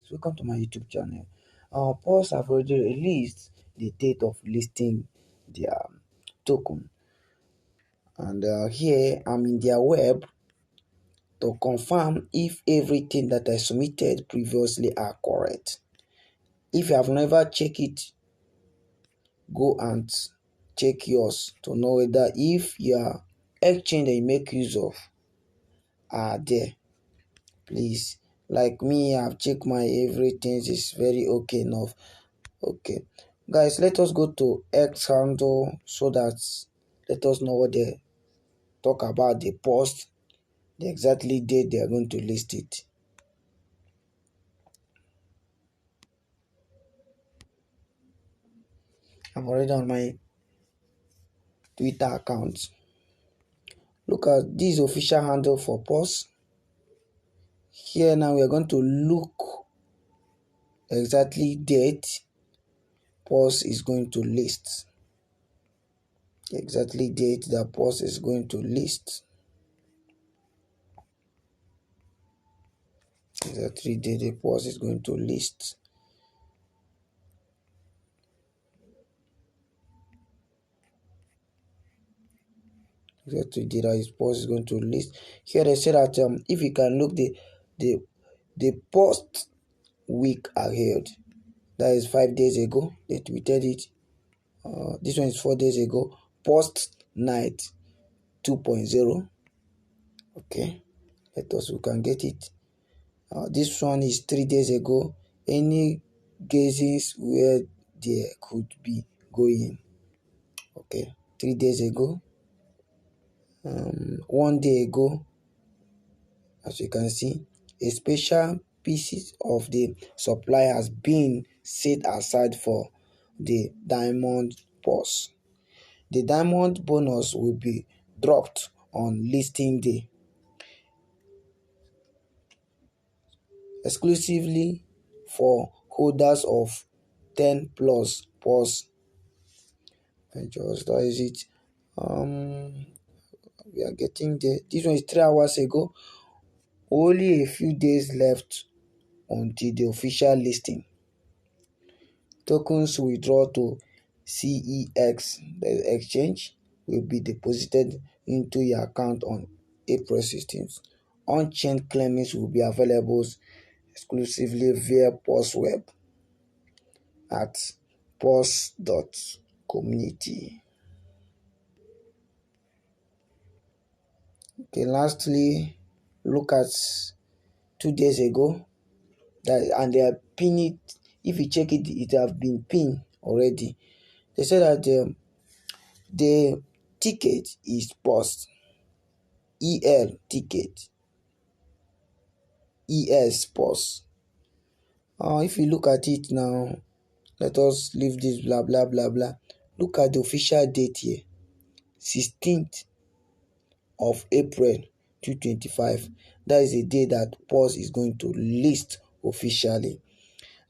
So welcome to my YouTube channel. PAWS have already released the date of listing their token, and here I'm in their web to confirm if everything that I submitted previously are correct. If you have never checked it, go and check yours to know whether if your exchange that you make use of are there. Please, like me, I've checked my everything is very okay enough. Okay, guys, let us go to X handle so that let us know what they talk about the post, the exactly date they are going to list it. I'm already on my Twitter account. Look at this official handle for PAWS. Here now we are going to look exactly date PAWS is going to list. Exactly date that PAWS is going to list. Exactly date the PAWS is going to list. Exactly date that PAWS is going to list. Here they say that if you can look the post week ahead, that is 5 days ago they tweeted it. This one is 4 days ago. Post night 2.0. Okay, let us we can get it. This one is 3 days ago. Any guesses where there could be going? Okay, 3 days ago. 1 day ago, as you can see, a special pieces of the supply has been set aside for the diamond PAWS. The diamond bonus will be dropped on listing day, exclusively for holders of 10 plus PAWS ventures. That is it. We are getting there. This one is 3 hours ago. Only a few days left until the official listing. Tokens withdraw to CEX, the exchange, will be deposited into your account on April 16th. On-chain claimings will be available exclusively via PAWS web at paws.community. Okay, lastly, look at 2 days ago that, and they are pinned it. If you check it, it have been pinned already. They said that the ticket is PAWS ticket PAWS. If you look at it now, let us leave this blah blah blah blah. Look at the official date here, 16th of April 2025. That is the day that PAWS is going to list officially.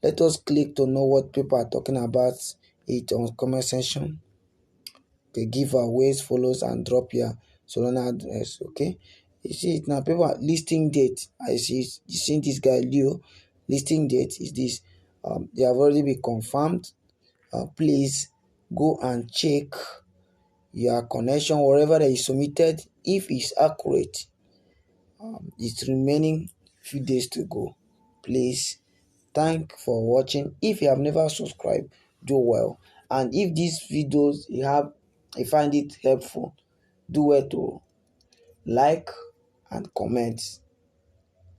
Let us click to know what people are talking about it on comment section. Okay, giveaways, follows, and drop your Solana address. Okay, you see it now. People are listing date. I see. You see this guy Leo. Listing date is this. They have already been confirmed. Please go and check your connection wherever that is submitted. If it's accurate, it's remaining few days to go. Please, thank for watching. If you have never subscribed, do well. And if these videos you find it helpful, do well to like and comment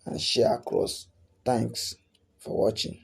and share across. Thanks for watching.